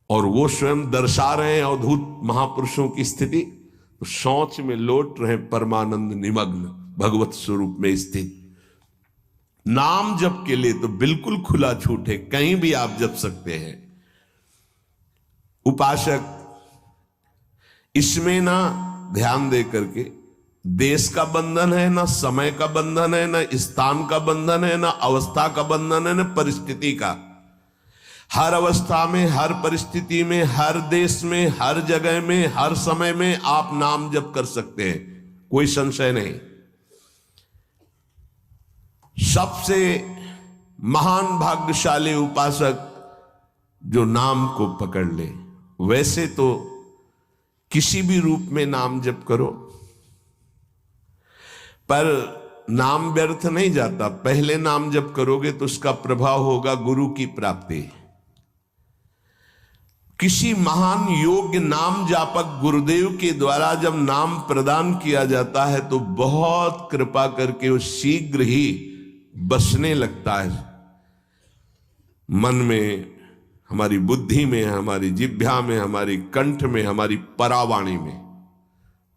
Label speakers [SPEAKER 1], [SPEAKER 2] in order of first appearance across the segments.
[SPEAKER 1] और वो स्वयं दर्शा रहे हैं अवधूत महापुरुषों की स्थिति, तो शौच में लौट रहे परमानंद निमग्न भगवत स्वरूप में स्थित। नाम जप के लिए तो बिल्कुल खुला छूट है, कहीं भी आप जप सकते हैं। उपासक इसमें ना ध्यान दे करके, देश का बंधन है, ना समय का बंधन है, ना स्थान का बंधन है, ना अवस्था का बंधन है, ना परिस्थिति का। हर अवस्था में, हर परिस्थिति में, हर देश में, हर जगह में, हर समय में आप नाम जप कर सकते हैं, कोई संशय नहीं। सबसे महान भाग्यशाली उपासक जो नाम को पकड़ ले। वैसे तो किसी भी रूप में नाम जप करो, पर नाम व्यर्थ नहीं जाता। पहले नाम जप करोगे तो उसका प्रभाव होगा गुरु की प्राप्ति। किसी महान योग्य नाम जापक गुरुदेव के द्वारा जब नाम प्रदान किया जाता है तो बहुत कृपा करके वो शीघ्र ही बसने लगता है मन में, हमारी बुद्धि में, हमारी जिह्वा में, हमारी कंठ में, हमारी परावाणी में।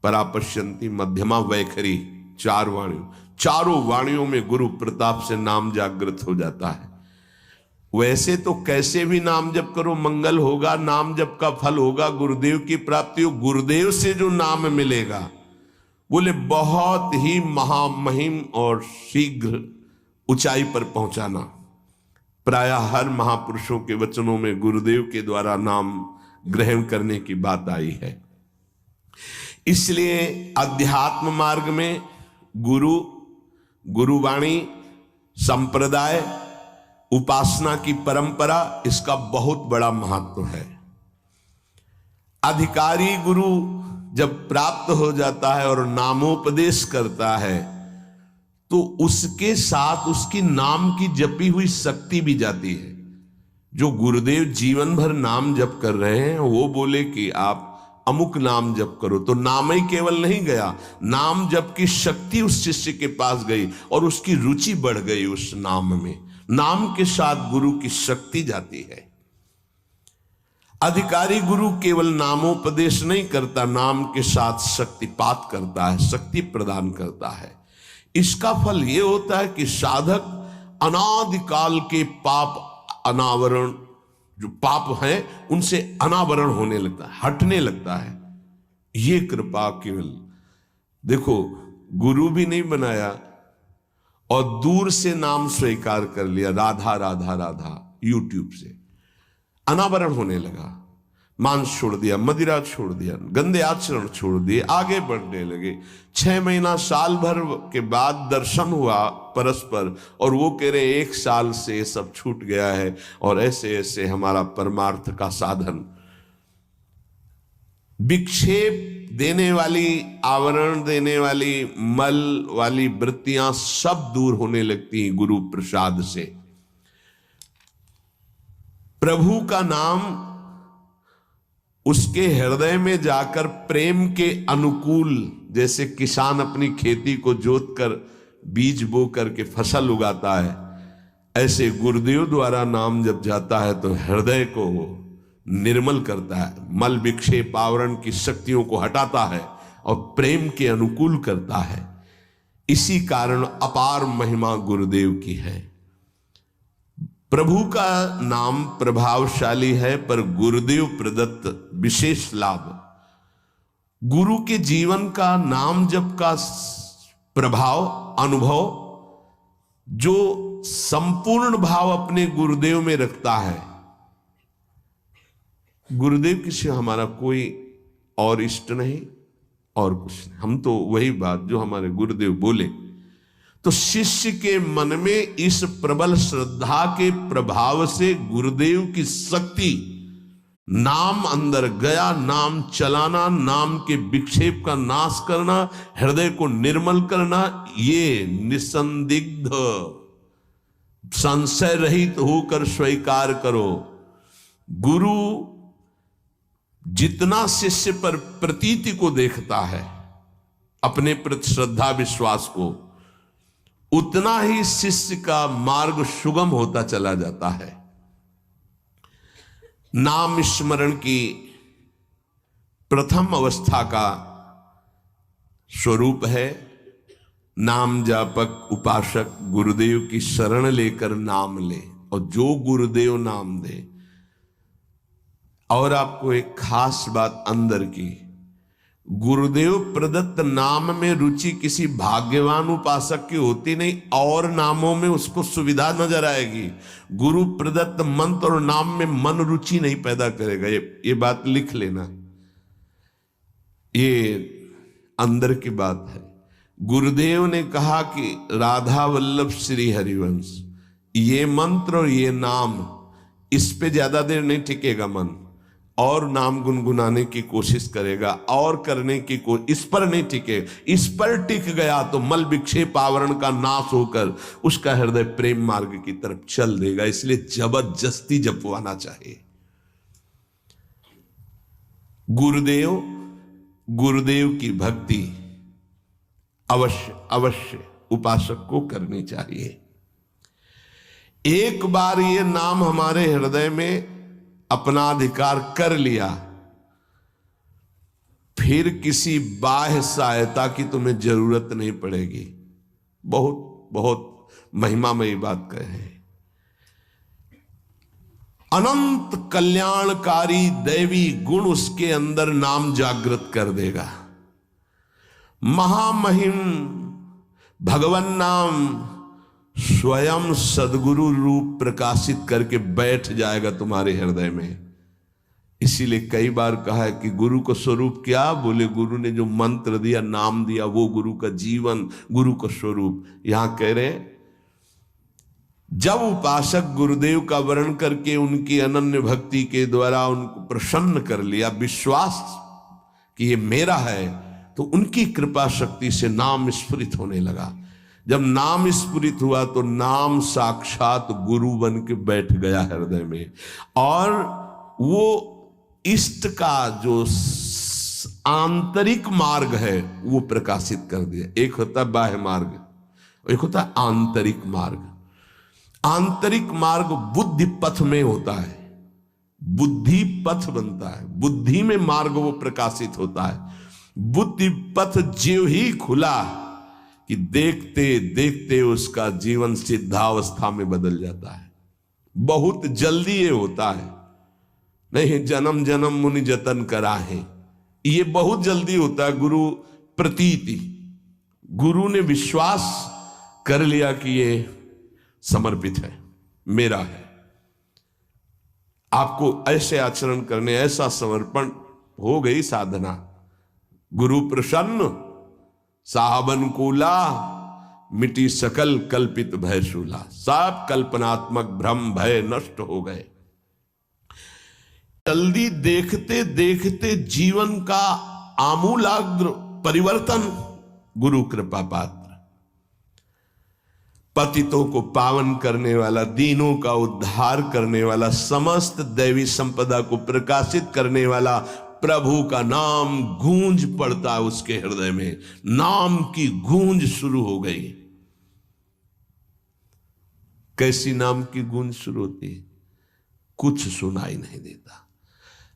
[SPEAKER 1] परापश्यंती मध्यमा वैखरी, चारों वाणियों में गुरु प्रताप से नाम जागृत हो जाता है। वैसे तो कैसे भी नाम जप करो मंगल होगा, नाम जप का फल होगा, गुरुदेव की प्राप्ति हो। गुरुदेव से जो नाम मिलेगा बोले बहुत ही महामहिम और शीघ्र ऊंचाई पर पहुंचाना। प्रायः हर महापुरुषों के वचनों में गुरुदेव के द्वारा नाम ग्रहण करने की बात आई है। इसलिए अध्यात्म मार्ग में गुरु, गुरुवाणी, संप्रदाय, उपासना की परंपरा, इसका बहुत बड़ा महत्व है। अधिकारी गुरु जब प्राप्त हो जाता है और नामोपदेश करता है तो उसके साथ उसकी नाम की जपी हुई शक्ति भी जाती है। जो गुरुदेव जीवन भर नाम जप कर रहे हैं वो बोले कि आप अमुक नाम जप करो, तो नाम ही केवल नहीं गया, नाम जप की शक्ति उस शिष्य के पास गई और उसकी रुचि बढ़ गई उस नाम में। नाम के साथ गुरु की शक्ति जाती है। अधिकारी गुरु केवल नामोपदेश नहीं करता, नाम के साथ शक्तिपात करता है, शक्ति प्रदान करता है। इसका फल यह होता है कि साधक अनादिकाल के पाप अनावरण, जो पाप हैं उनसे अनावरण होने लगता है, हटने लगता है। ये कृपा केवल देखो, गुरु भी नहीं बनाया और दूर से नाम स्वीकार कर लिया, राधा राधा राधा, यूट्यूब से अनावरण होने लगा। मांस छोड़ दिया, मदिरा छोड़ दिया, गंदे आचरण छोड़ दिए, आगे बढ़ने लगे। 6 महीना साल भर के बाद दर्शन हुआ परस्पर और वो कह रहे 1 साल से ये सब छूट गया है और ऐसे ऐसे हमारा परमार्थ का साधन। विक्षेप देने वाली, आवरण देने वाली, मल वाली वृत्तियां सब दूर होने लगती हैं गुरु प्रसाद से। प्रभु का नाम उसके हृदय में जाकर प्रेम के अनुकूल, जैसे किसान अपनी खेती को जोत कर बीज बो करके फसल उगाता है, ऐसे गुरुदेव द्वारा नाम जब जाता है तो हृदय को निर्मल करता है, मल विक्षेप आवरण की शक्तियों को हटाता है और प्रेम के अनुकूल करता है। इसी कारण अपार महिमा गुरुदेव की है। प्रभु का नाम प्रभावशाली है, पर गुरुदेव प्रदत्त विशेष लाभ। गुरु के जीवन का नाम जप का प्रभाव, अनुभव, जो संपूर्ण भाव अपने गुरुदेव में रखता है। गुरुदेव के सिवा हमारा कोई और इष्ट नहीं और कुछ नहीं, हम तो वही बात जो हमारे गुरुदेव बोले। तो शिष्य के मन में इस प्रबल श्रद्धा के प्रभाव से गुरुदेव की शक्ति, नाम अंदर गया, नाम चलाना, नाम के विक्षेप का नाश करना, हृदय को निर्मल करना, ये निसंदिग्ध संशय रहित होकर स्वीकार करो। गुरु जितना शिष्य पर प्रतीति को देखता है, अपने प्रति श्रद्धा विश्वास को, उतना ही शिष्य का मार्ग सुगम होता चला जाता है। नाम स्मरण की प्रथम अवस्था का स्वरूप है नाम जापक उपासक गुरुदेव की शरण लेकर नाम ले, और जो गुरुदेव नाम दे। और आपको एक खास बात अंदर की, गुरुदेव प्रदत्त नाम में रुचि किसी भाग्यवान उपासक की होती नहीं, और नामों में उसको सुविधा नजर आएगी। गुरु प्रदत्त मंत्र और नाम में मन रुचि नहीं पैदा करेगा। ये बात लिख लेना, ये अंदर की बात है। गुरुदेव ने कहा कि राधा वल्लभ श्री हरिवंश, ये मंत्र और ये नाम, इस पे ज्यादा देर नहीं टिकेगा मन, और नाम गुनगुनाने की कोशिश करेगा और करने की इस पर नहीं टिके। इस पर टिक गया तो मल विक्षेप आवरण का नाश होकर उसका हृदय प्रेम मार्ग की तरफ चल देगा। इसलिए जबरदस्ती जपवाना चाहिए। गुरुदेव की भक्ति अवश्य उपासक को करनी चाहिए। एक बार ये नाम हमारे हृदय में अपना अधिकार कर लिया, फिर किसी बाह्य सहायता की तुम्हें जरूरत नहीं पड़ेगी। बहुत बहुत महिमामयी बात कहे हैं। अनंत कल्याणकारी दैवी गुण उसके अंदर नाम जागृत कर देगा। महामहिम भगवान नाम स्वयं सदगुरु रूप प्रकाशित करके बैठ जाएगा तुम्हारे हृदय में। इसीलिए कई बार कहा है कि गुरु को स्वरूप क्या? बोले गुरु ने जो मंत्र दिया, नाम दिया, वो गुरु का जीवन, गुरु का स्वरूप। यहां कह रहे जब उपासक गुरुदेव का वर्ण करके उनकी अनन्य भक्ति के द्वारा उनको प्रसन्न कर लिया, विश्वास कि ये मेरा है, तो उनकी कृपा शक्ति से नाम स्फुरित होने लगा। जब नाम स्फुरित हुआ तो नाम साक्षात गुरु बन के बैठ गया हृदय में, और वो इष्ट का जो आंतरिक मार्ग है वो प्रकाशित कर दिया। एक होता है बाह्य मार्ग, एक होता है आंतरिक मार्ग। आंतरिक मार्ग बुद्धि पथ में होता है, बुद्धि पथ बनता है, बुद्धि में मार्ग वो प्रकाशित होता है। बुद्धि पथ ज्यों ही खुला कि देखते देखते उसका जीवन सिद्धावस्था में बदल जाता है। बहुत जल्दी ये होता है, नहीं जन्म जन्म मुनि जतन करा है, ये बहुत जल्दी होता है। गुरु प्रतीति, गुरु ने विश्वास कर लिया कि ये समर्पित है, मेरा है। आपको ऐसे आचरण करने, ऐसा समर्पण, हो गई साधना। गुरु प्रसन्न साहबन कूला, मिटी सकल कल्पित भय शूला। सब कल्पनात्मक भ्रम भय नष्ट हो गए। जल्दी देखते देखते जीवन का आमूलाग्र परिवर्तन गुरु कृपा पात्र, पतितों को पावन करने वाला, दीनों का उद्धार करने वाला, समस्त दैवी संपदा को प्रकाशित करने वाला प्रभु का नाम गूंज पड़ता है उसके हृदय में। नाम की गूंज शुरू हो गई। कैसी नाम की गूंज शुरू होती है? कुछ सुनाई नहीं देता।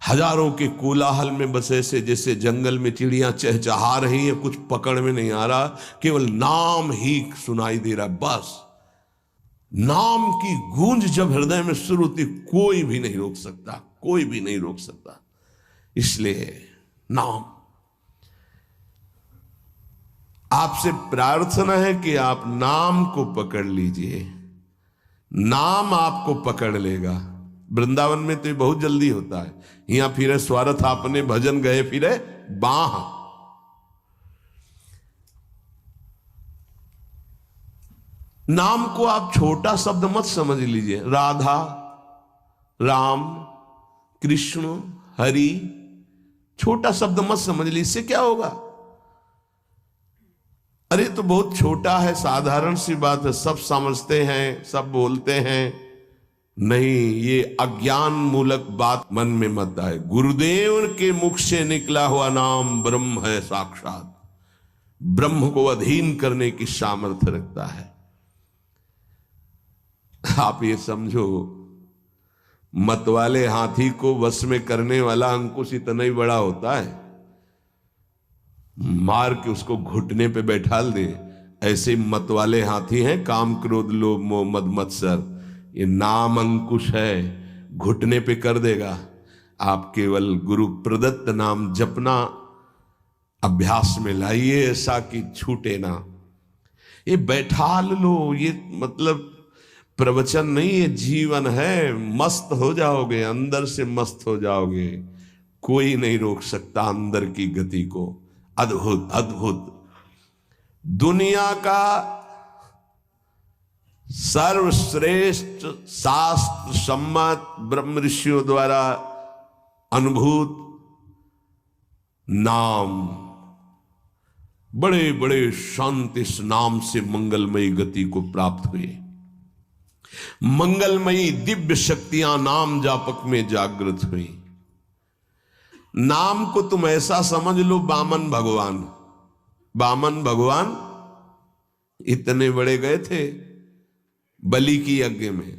[SPEAKER 1] हजारों के कोलाहल में बस ऐसे जैसे जंगल में चिड़ियां चहचहा रही हैं, कुछ पकड़ में नहीं आ रहा, केवल नाम ही सुनाई दे रहा। बस नाम की गूंज जब हृदय में शुरू होती, कोई भी नहीं रोक सकता, कोई भी नहीं रोक सकता। इसलिए नाम, आपसे प्रार्थना है कि आप नाम को पकड़ लीजिए, नाम आपको पकड़ लेगा। वृंदावन में तो ये बहुत जल्दी होता है। यहां फिरे स्वार्थ आपने भजन गए फिरे बाह। नाम को आप छोटा शब्द मत समझ लीजिए। राधा, राम, कृष्ण, हरि, छोटा शब्द मत समझ लीजिए। इससे क्या होगा? अरे तो बहुत छोटा है, साधारण सी बात है, सब समझते हैं, सब बोलते हैं। नहीं, ये अज्ञान मूलक बात मन में मत आए। गुरुदेव के मुख से निकला हुआ नाम ब्रह्म है साक्षात, ब्रह्म को अधीन करने की सामर्थ्य रखता है। आप ये समझो, मत वाले हाथी को वश में करने वाला अंकुश इतना ही बड़ा होता है, मार के उसको घुटने पे बैठाल दे। ऐसे मत वाले हाथी हैं काम, क्रोध, लोभ, मोह, मद, मत्सर। ये नाम अंकुश है, घुटने पे कर देगा। आप केवल गुरु प्रदत्त नाम जपना अभ्यास में लाइए, ऐसा कि छूटे ना। ये बैठाल लो, ये मतलब प्रवचन नहीं, ये जीवन है। मस्त हो जाओगे, अंदर से मस्त हो जाओगे, कोई नहीं रोक सकता अंदर की गति को। अद्भुत अद्भुत। दुनिया का सर्वश्रेष्ठ शास्त्र सम्मत ब्रह्म ऋषियों द्वारा अनुभूत नाम, बड़े बड़े संत इस नाम से मंगलमयी गति को प्राप्त हुए। मंगलमयी दिव्य शक्तियां नाम जापक में जागृत हुई। नाम को तुम ऐसा समझ लो, वामन भगवान। वामन भगवान इतने बड़े गए थे बलि की यज्ञ में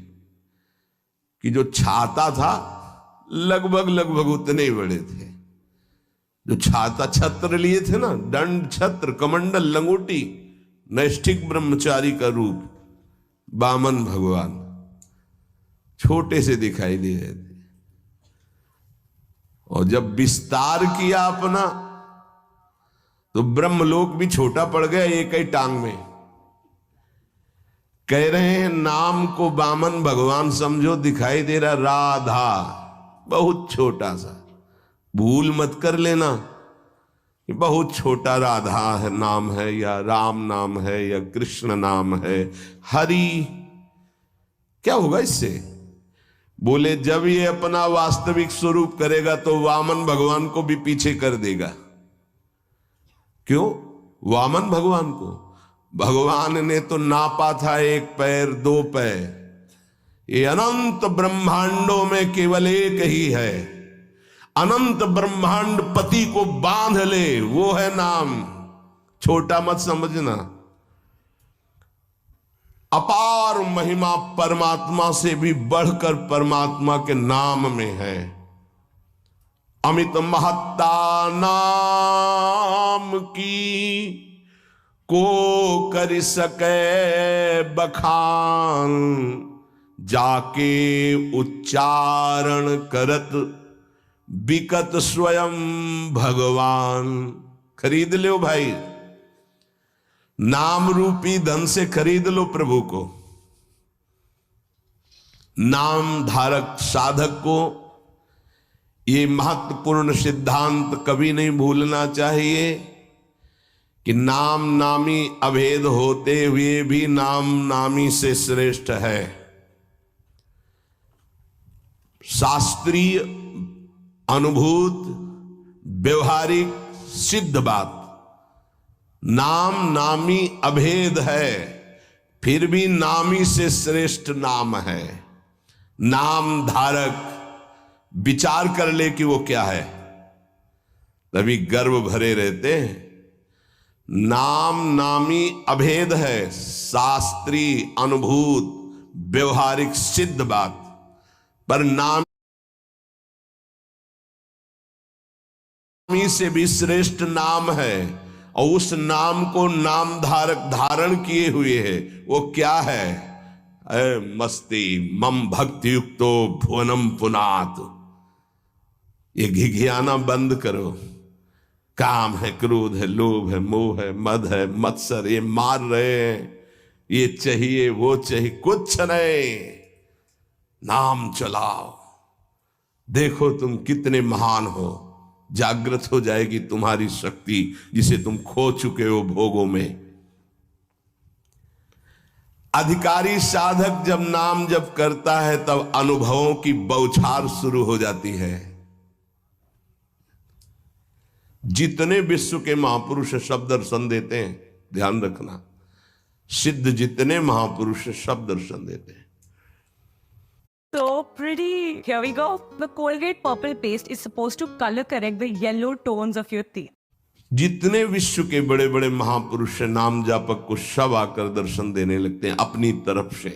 [SPEAKER 1] कि जो छाता था लगभग लगभग उतने ही बड़े थे। जो छाता, छत्र लिए थे ना, दंड, छत्र, कमंडल, लंगोटी, नैष्ठिक ब्रह्मचारी का रूप, वामन भगवान छोटे से दिखाई दे रहे थे। और जब विस्तार किया अपना तो ब्रह्मलोक भी छोटा पड़ गया एक ही टांग में। कह रहे हैं नाम को वामन भगवान समझो, दिखाई दे रहा राधा, बहुत छोटा सा। भूल मत कर लेना कि बहुत छोटा राधा है नाम है, या राम नाम है, या कृष्ण नाम है, हरि। क्या होगा इससे? बोले जब ये अपना वास्तविक स्वरूप करेगा तो वामन भगवान को भी पीछे कर देगा। क्यों? वामन भगवान को भगवान ने तो नापा था 1 पैर 2 पैर। ये अनंत ब्रह्मांडों में केवल एक ही है। अनंत ब्रह्मांड पति को बांध ले, वो है नाम। छोटा मत समझना। अपार महिमा परमात्मा से भी बढ़कर परमात्मा के नाम में है। अमित महत्ता नाम की को कर सके बखान, जाके उच्चारण करत बिकत स्वयं भगवान। खरीद लो भाई, नाम रूपी धन से खरीद लो प्रभु को। नाम धारक साधक को ये महत्वपूर्ण सिद्धांत कभी नहीं भूलना चाहिए कि नाम नामी अभेद होते हुए भी नाम नामी से श्रेष्ठ है। शास्त्रीय अनुभूत व्यवहारिक सिद्ध बात, नाम नामी अभेद है, फिर भी नामी से श्रेष्ठ नाम है। नाम धारक विचार कर ले कि वो क्या है, तभी गर्व भरे रहते हैं। नाम नामी अभेद है, शास्त्रीय अनुभूत व्यवहारिक सिद्ध बात, पर नाम से भी श्रेष्ठ नाम है। और उस नाम को नाम धारक धारण किए हुए है, वो क्या है? मस्ती मम भक्ति युक्तो भुवनम पुनात। ये घिघियाना बंद करो। काम है, क्रोध है, लोभ है, मोह है, मद है, मत्सर, ये मार रहे हैं, ये चाहिए वो चाहिए, कुछ नहीं। नाम चलाओ, देखो तुम कितने महान हो। जागृत हो जाएगी तुम्हारी शक्ति जिसे तुम खो चुके हो भोगों में। अधिकारी साधक जब नाम जप करता है तब अनुभवों की बौछार शुरू हो जाती है। जितने विश्व के महापुरुष सब दर्शन देते हैं, ध्यान रखना, सिद्ध जितने महापुरुष सब दर्शन देते हैं।
[SPEAKER 2] So pretty. Here we go. The Colgate purple paste is supposed to color correct the yellow tones of your teeth.
[SPEAKER 1] जितने विश्व के बड़े बड़े महापुरुष नाम जापक को सब आकर दर्शन देने लगते हैं अपनी तरफ से।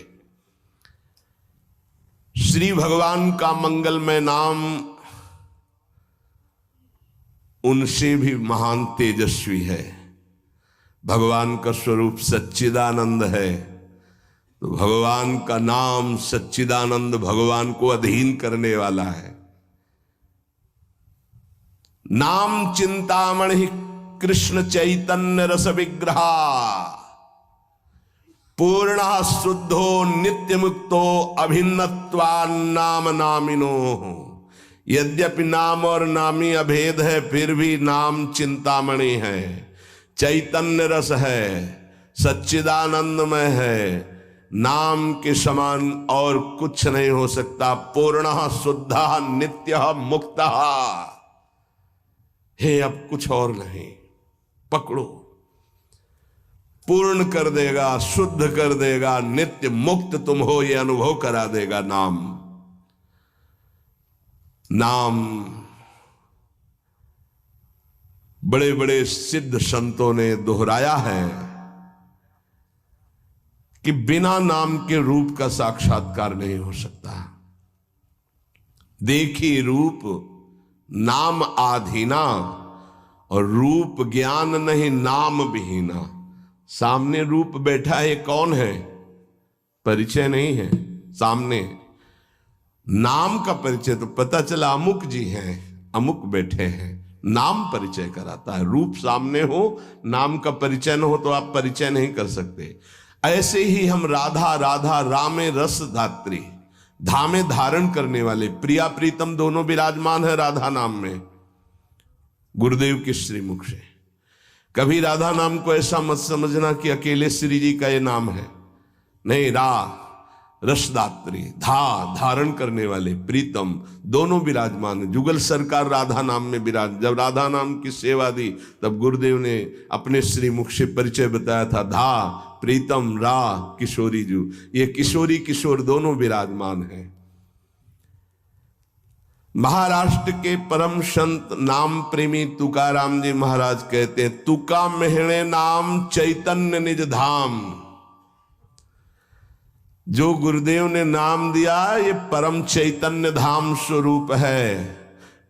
[SPEAKER 1] श्री भगवान का मंगलमय नाम उनसे भी महान तेजस्वी है। भगवान का स्वरूप सच्चिदानंद है, तो भगवान का नाम सच्चिदानंद भगवान को अधीन करने वाला है। नाम चिंतामणि कृष्ण चैतन्य रस विग्रहा, पूर्ण शुद्धो नित्य मुक्तो अभिन्नत्वान्नाम नामिनो। यद्यपि नाम और नामी अभेद है, फिर भी नाम चिंतामणि है, चैतन्य रस है, सच्चिदानंदमय है। नाम के समान और कुछ नहीं हो सकता। पूर्ण शुद्ध नित्य मुक्त। हे अब कुछ और नहीं, पकड़ो। पूर्ण कर देगा, शुद्ध कर देगा, नित्य मुक्त तुम हो ये अनुभव करा देगा नाम। नाम बड़े बड़े सिद्ध संतों ने दोहराया है कि बिना नाम के रूप का साक्षात्कार नहीं हो सकता। देखी रूप नाम आधीना, और रूप ज्ञान नहीं नाम विहीना। सामने रूप बैठा है, कौन है? परिचय नहीं है सामने। नाम का परिचय तो पता चला अमुक जी हैं, अमुक बैठे हैं। नाम परिचय कराता है। रूप सामने हो, नाम का परिचय न हो तो आप परिचय नहीं कर सकते। ऐसे ही हम राधा राधा रामे रस धात्री, धामे धारण करने वाले, प्रिया प्रीतम दोनों विराजमान है राधा नाम में, गुरुदेव के श्रीमुख से। कभी राधा नाम को ऐसा मत समझना कि अकेले श्री जी का ये नाम है, नहीं। रसदात्री, धारण करने वाले, प्रीतम दोनों विराजमान है। जुगल सरकार राधा नाम में विराज। जब राधा नाम की सेवा दी तब गुरुदेव ने अपने श्रीमुख से परिचय बताया था। प्रीतम किशोरी जू, ये किशोरी किशोर दोनों विराजमान हैं। महाराष्ट्र के परम संत नाम प्रेमी तुकाराम जी महाराज कहते हैं, तुका मेहणे नाम चैतन्य निज धाम। जो गुरुदेव ने नाम दिया ये परम चैतन्य धाम स्वरूप है,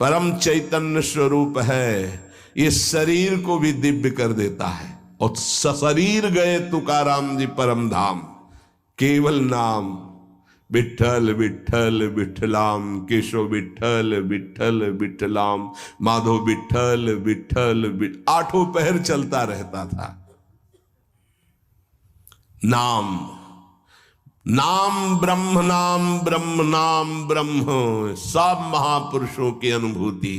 [SPEAKER 1] परम चैतन्य स्वरूप है। ये शरीर को भी दिव्य कर देता है। और सशरीर गए तुकाराम जी परम धाम, केवल नाम। विठ्ठल विठ्ठल विठ्ठलाम, केशव विठ्ठल विठ्ठल विठ्ठलाम, माधव विठ्ठल विठ्ठल आठों पहर चलता रहता था। नाम नाम ब्रह्म, नाम ब्रह्म, नाम ब्रह्म, सब महापुरुषों की अनुभूति।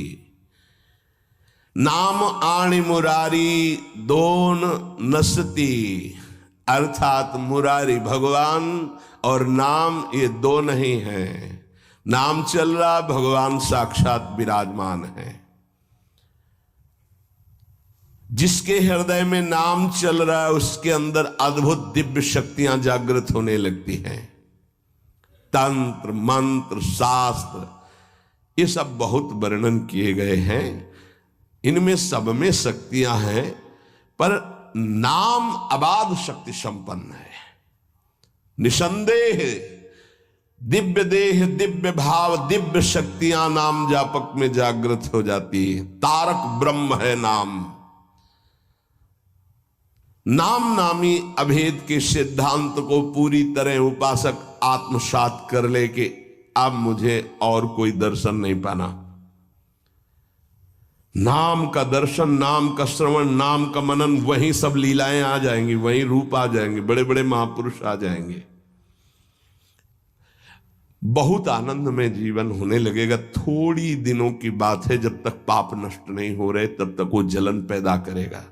[SPEAKER 1] नाम आणि मुरारी दोन नसती, अर्थात मुरारी भगवान और नाम ये दो नहीं है। नाम चल रहा, भगवान साक्षात विराजमान है। जिसके हृदय में नाम चल रहा है उसके अंदर अद्भुत दिव्य शक्तियां जागृत होने लगती हैं। तंत्र मंत्र शास्त्र ये सब बहुत वर्णन किए गए हैं, इनमें सब में शक्तियां हैं, पर नाम अबाध शक्ति संपन्न है। निसंदेह दिव्य देह, दिव्य भाव, दिव्य शक्तियां नाम जापक में जागृत हो जाती है। तारक ब्रह्म है नाम। नाम नामी अभेद के सिद्धांत को पूरी तरह उपासक आत्मसात कर ले कि अब मुझे और कोई दर्शन नहीं पाना। नाम का दर्शन, नाम का श्रवण, नाम का मनन, वहीं सब लीलाएं आ जाएंगी, वहीं रूप आ जाएंगे, बड़े बड़े महापुरुष आ जाएंगे। बहुत आनंद में जीवन होने लगेगा। थोड़ी दिनों की बात है, जब तक पाप नष्ट नहीं हो रहे तब तक वो जलन पैदा करेगा।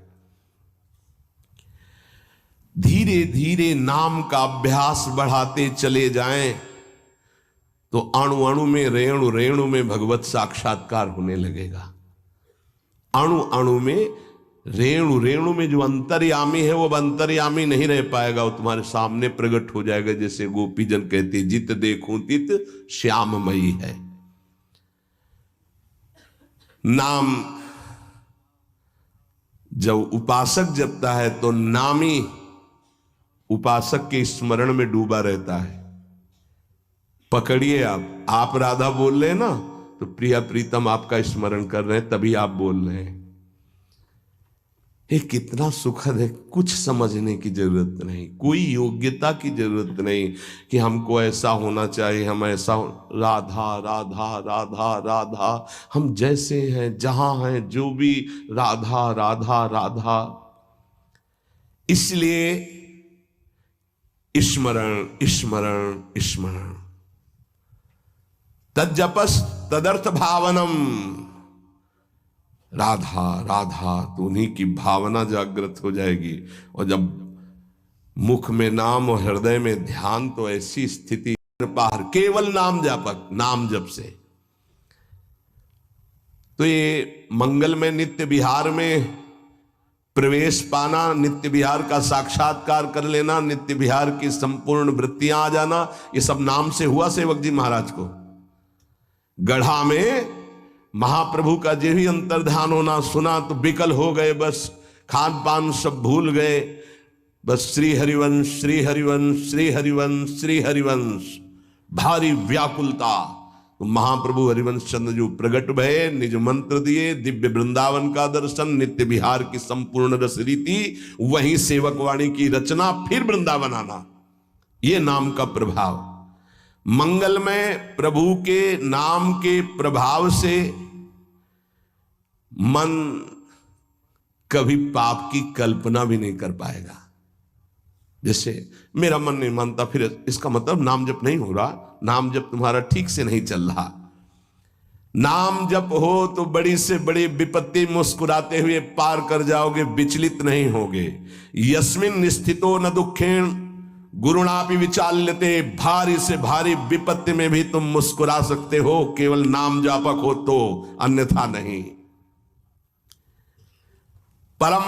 [SPEAKER 1] धीरे धीरे नाम का अभ्यास बढ़ाते चले जाएं तो अणु अणु में, रेणु रेणु में भगवत साक्षात्कार होने लगेगा। अणु अणु में, रेणु रेणु में जो अंतर्यामी है वो अंतर्यामी नहीं रह पाएगा, वो तुम्हारे सामने प्रकट हो जाएगा। जैसे गोपीजन कहते, जित देखूं तित श्याममयी है। नाम जब उपासक जपता है तो नामी उपासक के स्मरण में डूबा रहता है। पकड़िए, आप राधा बोल रहे हैं ना, तो प्रिया प्रीतम आपका स्मरण कर रहे हैं, तभी आप बोल रहे हैं। ये कितना सुखद है। कुछ समझने की जरूरत नहीं, कोई योग्यता की जरूरत नहीं कि हमको ऐसा होना चाहिए, हम ऐसा राधा राधा राधा राधा, हम जैसे हैं जहां हैं जो भी राधा राधा राधा। इसलिए स्मरण स्मरण स्मरण, तज्जपस तदर्थ भावनम, राधा राधा, तो उन्हीं की भावना जागृत हो जाएगी। और जब मुख में नाम और हृदय में ध्यान, तो ऐसी स्थिति पार केवल नाम जापक, नाम जप से। तो ये मंगल में नित्य विहार में प्रवेश पाना, नित्य विहार का साक्षात्कार कर लेना, नित्य विहार की संपूर्ण वृत्तियां आ जाना, ये सब नाम से हुआ सेवक जी महाराज को। गढ़ा में महाप्रभु का जो भी अंतर्ध्यान होना सुना तो विकल हो गए, बस खान पान सब भूल गए, बस श्री हरिवंश श्री हरिवंश श्री हरिवंश श्री हरिवंश, भारी व्याकुलता। तो महाप्रभु हरिवंश चंद्र जो प्रकट भये, निज मंत्र दिए, दिव्य वृंदावन का दर्शन, नित्य विहार की संपूर्ण रस रीति, वहीं सेवकवाणी की रचना, फिर वृंदावन आना, ये नाम का प्रभाव। मंगल में प्रभु के नाम के प्रभाव से मन कभी पाप की कल्पना भी नहीं कर पाएगा। जैसे मेरा मन नहीं मानता, फिर इसका मतलब नाम जप नहीं हो रहा, नाम जप तुम्हारा ठीक से नहीं चल रहा। नाम जप हो तो बड़ी से बड़ी विपत्ति मुस्कुराते हुए पार कर जाओगे, विचलित नहीं होगे। यस्मिन स्थितो न दुखेण गुरुणापि विचाल्यते, भारी से भारी विपत्ति में भी तुम मुस्कुरा सकते हो, केवल नाम जापक हो तो, अन्यथा नहीं। परम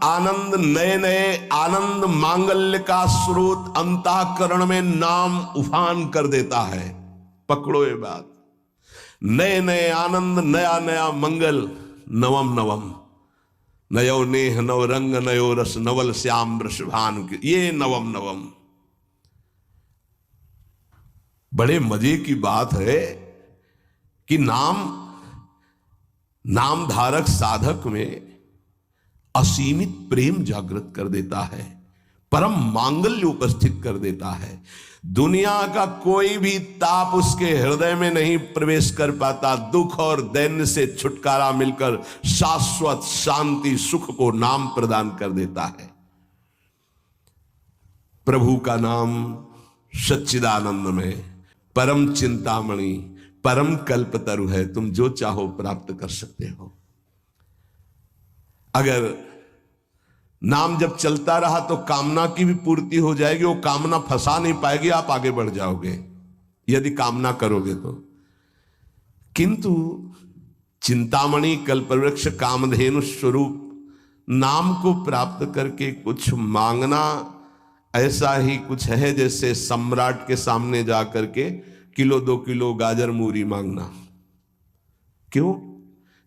[SPEAKER 1] आनंद, नए नए आनंद मांगल्य का स्रोत अंतःकरण में नाम उफान कर देता है। पकड़ो ये बात, नए नए आनंद, नया नया मंगल, नवम नवम, नयो नेह नव रंग नयो रस, नवल श्याम वृषभान, ये नवम नवम। बड़े मजे की बात है कि नाम धारक साधक में असीमित प्रेम जागृत कर देता है, परम मांगल्य उपस्थित कर देता है। दुनिया का कोई भी ताप उसके हृदय में नहीं प्रवेश कर पाता। दुख और दैन्य से छुटकारा मिलकर शाश्वत शांति सुख को नाम प्रदान कर देता है। प्रभु का नाम सच्चिदानंद में परम चिंतामणि, परम कल्पतरु है, तुम जो चाहो प्राप्त कर सकते हो। अगर नाम जब चलता रहा तो कामना की भी पूर्ति हो जाएगी, वो कामना फंसा नहीं पाएगी, आप आगे बढ़ जाओगे यदि कामना करोगे तो। किंतु चिंतामणि कल्पवृक्ष कामधेनु स्वरूप नाम को प्राप्त करके कुछ मांगना ऐसा ही कुछ है जैसे सम्राट के सामने जा करके किलो 2 किलो गाजर मूरी मांगना। क्यों?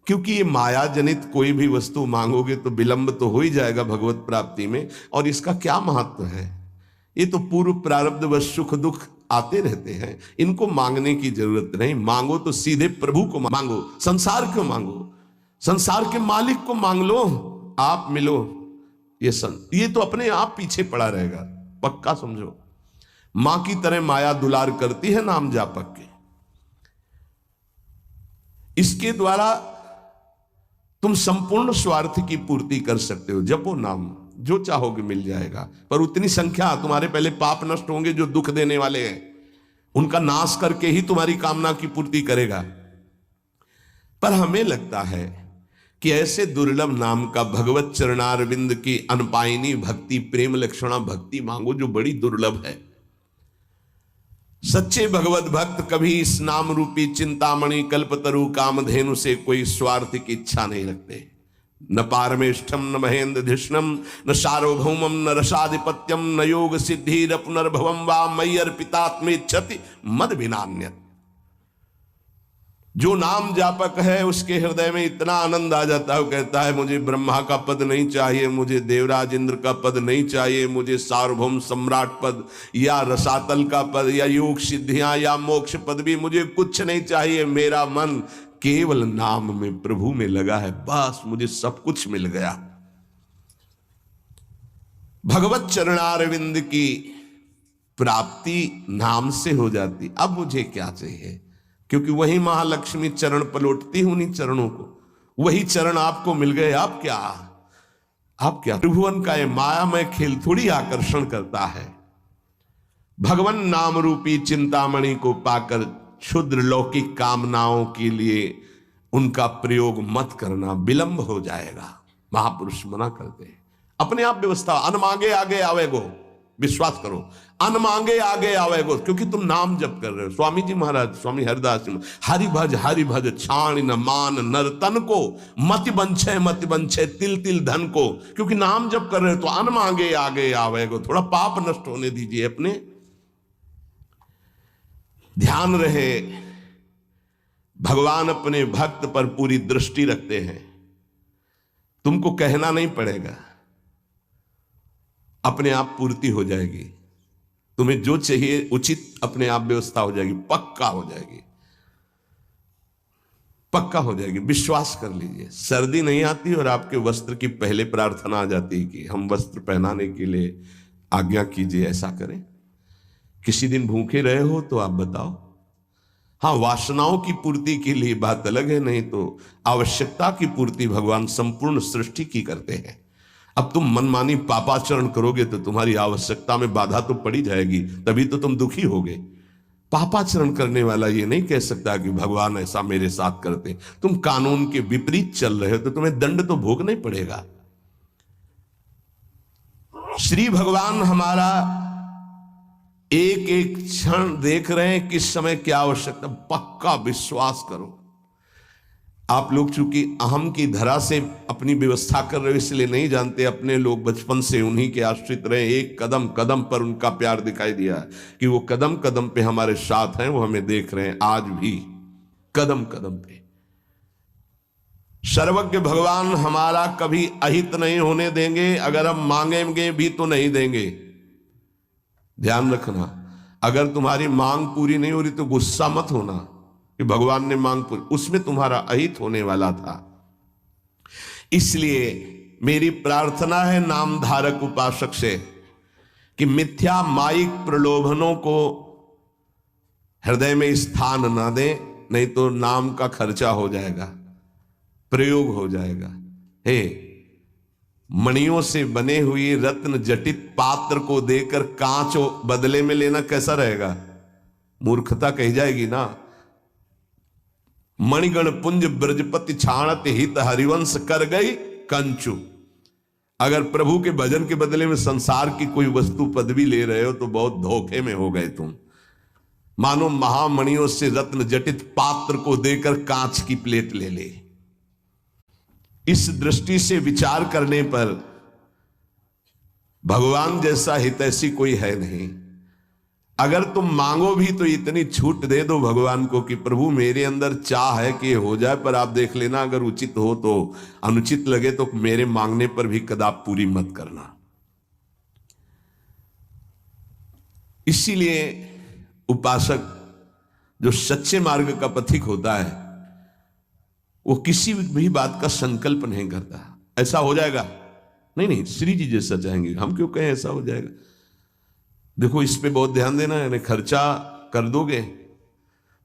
[SPEAKER 1] क्योंकि ये माया जनित कोई भी वस्तु मांगोगे तो विलंब तो हो ही जाएगा भगवत प्राप्ति में, और इसका क्या महत्व है? ये तो पूर्व प्रारब्ध व सुख दुख आते रहते हैं, इनको मांगने की जरूरत नहीं। मांगो तो सीधे प्रभु को मांगो, संसार क्यों मांगो? संसार के मालिक को मांग लो, आप मिलो। ये तो अपने आप पीछे पड़ा रहेगा, पक्का समझो। मां की तरह माया दुलार करती है नाम जापक के। इसके द्वारा तुम संपूर्ण स्वार्थ की पूर्ति कर सकते हो। जपो नाम, जो चाहोगे मिल जाएगा, पर उतनी संख्या तुम्हारे पहले पाप नष्ट होंगे जो दुख देने वाले हैं, उनका नाश करके ही तुम्हारी कामना की पूर्ति करेगा। पर हमें लगता है कि ऐसे दुर्लभ नाम का भगवत चरणारविंद की अनपायनी भक्ति, प्रेम लक्षणा भक्ति मांगो जो बड़ी दुर्लभ है। सच्चे भगवत भक्त कभी इस नाम रूपी चिंतामणि कल्पतरु कामधेनु से कोई स्वार्थ की इच्छा नहीं रखते। न पारमेष्ठम न महेंद्र धिष्णम न सार्वभौमम न रसाधिपत्यम न योग सिद्धि न पुनर्भवम वा मय्यर पितात्मे इच्छति मद विनान्यत। जो नाम जापक है उसके हृदय में इतना आनंद आ जाता है, वो कहता है मुझे ब्रह्मा का पद नहीं चाहिए, मुझे देवराज इंद्र का पद नहीं चाहिए, मुझे सार्वभौम सम्राट पद या रसातल का पद या योग सिद्धियां या मोक्ष पद भी मुझे कुछ नहीं चाहिए। मेरा मन केवल नाम में, प्रभु में लगा है, बस मुझे सब कुछ मिल गया। भगवत चरणारविंद की प्राप्ति नाम से हो जाती। अब मुझे क्या चाहिए, क्योंकि वही महालक्ष्मी चरण पलटती हूं उन्हीं चरणों को, वही चरण आपको मिल गए। आप क्या त्रिभुवन का ये मायामय खेल थोड़ी आकर्षण करता है। भगवान नाम रूपी चिंतामणि को पाकर क्षुद्र लौकिक कामनाओं के लिए उनका प्रयोग मत करना, विलंब हो जाएगा। महापुरुष मना करते हैं। अपने आप व्यवस्था, अन मांगे आगे आवेगो, विश्वास करो, अन मांगे आगे आवेगो, क्योंकि तुम नाम जप कर रहे हो। स्वामी जी महाराज, स्वामी हरिदास जी, हरि भज छाण न मान नर तन को, मति बंछे तिल तिल धन को, क्योंकि नाम जप कर रहे हो तो अन मांगे आगे आवेगो। थोड़ा पाप नष्ट होने दीजिए अपने। ध्यान रहे, भगवान अपने भक्त पर पूरी दृष्टि रखते हैं। तुमको कहना नहीं पड़ेगा, अपने आप पूर्ति हो जाएगी। तुम्हें जो चाहिए उचित अपने आप व्यवस्था हो जाएगी, पक्का हो जाएगी, पक्का हो जाएगी। विश्वास कर लीजिए। सर्दी नहीं आती और आपके वस्त्र की पहले प्रार्थना आ जाती है कि हम वस्त्र पहनाने के लिए आज्ञा कीजिए, ऐसा करें। किसी दिन भूखे रहे हो तो आप बताओ। हाँ, वासनाओं की पूर्ति के लिए बात अलग है, नहीं तो आवश्यकता की पूर्ति भगवान संपूर्ण सृष्टि की करते हैं। अब तुम मनमानी पापाचरण करोगे तो तुम्हारी आवश्यकता में बाधा तो पड़ी जाएगी, तभी तो तुम दुखी होगे। पापाचरण करने वाला ये नहीं कह सकता कि भगवान ऐसा मेरे साथ करते। तुम कानून के विपरीत चल रहे हो तो तुम्हें दंड तो भोगना ही पड़ेगा। श्री भगवान हमारा एक एक क्षण देख रहे हैं, किस समय क्या आवश्यकता। पक्का विश्वास करो। आप लोग चूंकि अहम की धरा से अपनी व्यवस्था कर रहे हो इसलिए नहीं जानते, अपने लोग बचपन से उन्हीं के आश्रित रहे। एक कदम कदम पर उनका प्यार दिखाई दिया कि वो कदम कदम पे हमारे साथ हैं, वो हमें देख रहे हैं आज भी, कदम कदम पे। सर्वज्ञ भगवान हमारा कभी अहित नहीं होने देंगे। अगर हम मांगेंगे भी तो नहीं देंगे। ध्यान रखना, अगर तुम्हारी मांग पूरी नहीं हो रही तो गुस्सा मत होना कि भगवान ने मांग पूरी, उसमें तुम्हारा अहित होने वाला था। इसलिए मेरी प्रार्थना है नामधारक उपासक से कि मिथ्या माइक प्रलोभनों को हृदय में स्थान ना दे, नहीं तो नाम का खर्चा हो जाएगा, प्रयोग हो जाएगा। हे, मणियों से बने हुए रत्न जटित पात्र को देकर कांच बदले में लेना कैसा रहेगा? मूर्खता कही जाएगी ना। मणिगण पुंज ब्रजपति छाणत हित हरिवंश कर गई कंचु। अगर प्रभु के भजन के बदले में संसार की कोई वस्तु पदवी ले रहे हो तो बहुत धोखे में हो गए तुम। मानो महामणियों से रत्न जटित पात्र को देकर कांच की प्लेट ले ले। इस दृष्टि से विचार करने पर भगवान जैसा हितैषी कोई है नहीं। अगर तुम मांगो भी तो इतनी छूट दे दो भगवान को कि प्रभु मेरे अंदर चाह है कि हो जाए, पर आप देख लेना अगर उचित हो तो, अनुचित लगे तो मेरे मांगने पर भी कदाप पूरी मत करना। इसीलिए उपासक जो सच्चे मार्ग का पथिक होता है वो किसी भी बात का संकल्प नहीं करता ऐसा हो जाएगा, नहीं, श्री जी जैसा चाहेंगे, हम क्यों कहें ऐसा हो जाएगा। देखो इस पे बहुत ध्यान देना है। खर्चा कर दोगे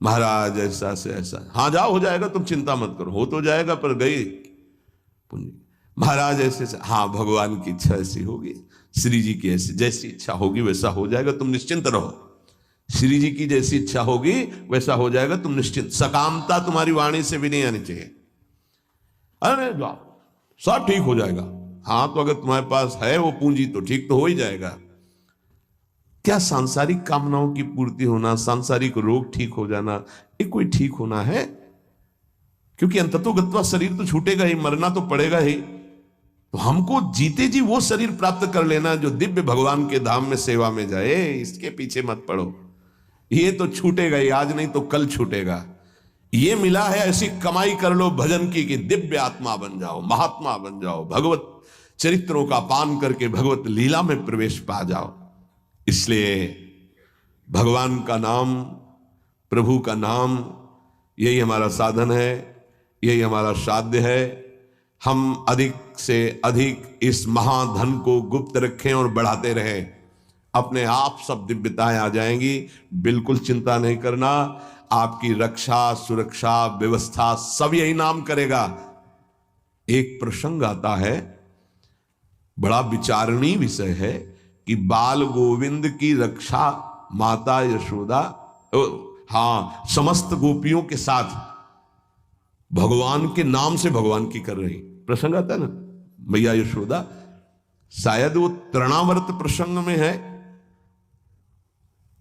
[SPEAKER 1] महाराज ऐसा से ऐसा, हाँ जाओ हो जाएगा, तुम चिंता मत करो, हो तो जाएगा, पर गई पुण्य। महाराज ऐसे से, हाँ भगवान की इच्छा ऐसी होगी, श्री जी की ऐसी जैसी इच्छा होगी वैसा हो जाएगा, तुम निश्चिंत रहो। श्री जी की जैसी इच्छा होगी वैसा हो जाएगा, तुम निश्चिंत। सकामता तुम्हारी वाणी से भी नहीं आनी चाहिए। अरे जाओ सब ठीक हो जाएगा। हाँ तो अगर तुम्हारे पास है वो पूंजी तो ठीक तो हो ही जाएगा। क्या सांसारिक कामनाओं की पूर्ति होना, सांसारिक रोग ठीक हो जाना, ये कोई ठीक होना है? क्योंकि अंततोगत्वा शरीर तो छूटेगा ही, मरना तो पड़ेगा ही। तो हमको जीते जी वो शरीर प्राप्त कर लेना जो दिव्य भगवान के धाम में सेवा में जाए। इसके पीछे मत पड़ो, ये तो छूटेगा ही, आज नहीं तो कल छूटेगा। ये मिला है, ऐसी कमाई कर लो भजन की कि दिव्य आत्मा बन जाओ, महात्मा बन जाओ, भगवत चरित्रों का पान करके भगवत लीला में प्रवेश पा जाओ। इसलिए भगवान का नाम, प्रभु का नाम, यही हमारा साधन है, यही हमारा साध्य है। हम अधिक से अधिक इस महाधन को गुप्त रखें और बढ़ाते रहें, अपने आप सब दिव्यताएं आ जाएंगी। बिल्कुल चिंता नहीं करना, आपकी रक्षा, सुरक्षा, व्यवस्था सब यही नाम करेगा। एक प्रसंग आता है, बड़ा विचारणीय विषय है कि बाल गोविंद की रक्षा माता यशोदा, हाँ, समस्त गोपियों के साथ भगवान के नाम से भगवान की कर रही। प्रसंग आता है ना, मैया यशोदा, शायद वो तृणावर्त प्रसंग में है,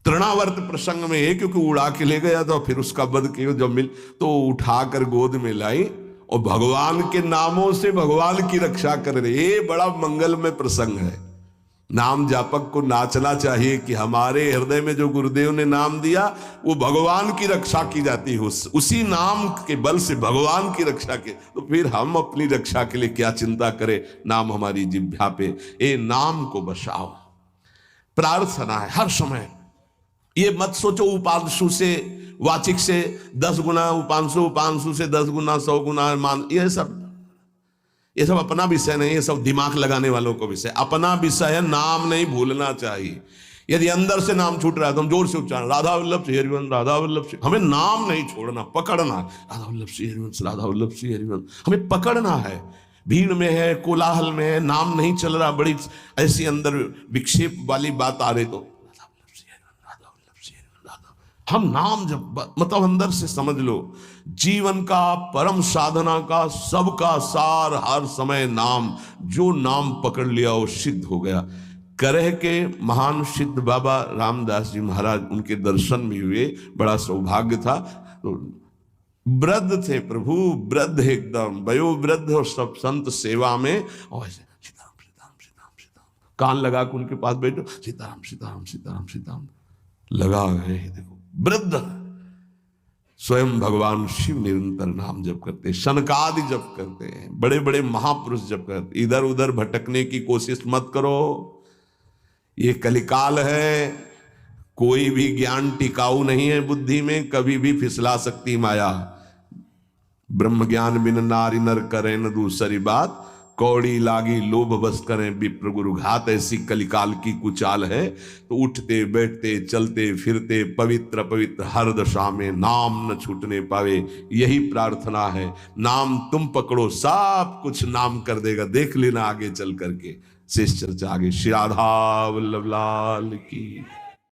[SPEAKER 1] तृणावर्त प्रसंग में है, क्योंकि उड़ा के ले गया था, फिर उसका वध किया, जब मिल तो उठाकर गोद में लाई और भगवान के नामों से भगवान की रक्षा कर रही। ये बड़ा मंगलमय प्रसंग है। नाम जापक को नाचना चाहिए कि हमारे हृदय में जो गुरुदेव ने नाम दिया वो भगवान की रक्षा की जाती है, उसी नाम के बल से भगवान की रक्षा के, तो फिर हम अपनी रक्षा के लिए क्या चिंता करें। नाम हमारी जिह्वा पे, ये नाम को बसाओ। प्रार्थना है हर समय, ये मत सोचो उपांशु से, वाचिक से 10 गुना, उपांशु, उपांशु से 10 गुना, 100 गुना मान, ये सब अपना विषय नहीं, ये सब दिमाग लगाने वालों को विषय। अपना विषय है, नाम नहीं भूलना चाहिए। यदि अंदर से नाम छूट रहा है तो हम जोर से उच्चारण, राधा वल्लभ श्री हरिवंश, राधा वल्लभ श्री, हमें नाम नहीं छोड़ना, पकड़ना, राधा वल्लभ श्री हरिवंश, राधा वल्लभ श्री हरिवंश, हमें पकड़ना है। भीड़ में है, कोलाहल में है, नाम नहीं चल रहा, बड़ी ऐसी अंदर विक्षेप वाली बात आ रही तो हम नाम जब, मतलब अंदर से समझ लो, जीवन का परम साधना का सबका सार हर समय नाम। जो नाम पकड़ लिया वो सिद्ध हो गया। करह के महान सिद्ध बाबा रामदास जी महाराज, उनके दर्शन भी हुए, बड़ा सौभाग्य था। तो वृद्ध थे प्रभु, वृद्ध एकदम वयोवृद्ध, और सब संत सेवा में, और सीताराम सीताराम सीताराम सीताराम, कान लगा के उनके पास बैठो, सीताराम सीताराम सीताराम सीताराम लगा गए। देखो वृद्ध, स्वयं भगवान शिव निरंतर नाम जप करते, शनकादि जप करते हैं, बड़े बड़े महापुरुष जप करते। इधर उधर भटकने की कोशिश मत करो, ये कलिकाल है। कोई भी ज्ञान टिकाऊ नहीं है बुद्धि में, कभी भी फिसला सकती माया। ब्रह्म ज्ञान बिन नारी नर करें न दूसरी बात, कौड़ी लागी लोभ बस करें विप्र गुरु घात। ऐसी कलिकाल की कुचाल है। तो उठते बैठते चलते फिरते पवित्र पवित्र हर दशा में नाम न छूटने पावे, यही प्रार्थना है। नाम तुम पकड़ो, सब कुछ नाम कर देगा, देख लेना आगे चल करके। शेष चर्चा आगे। श्री राधा वल्लभ लाल की।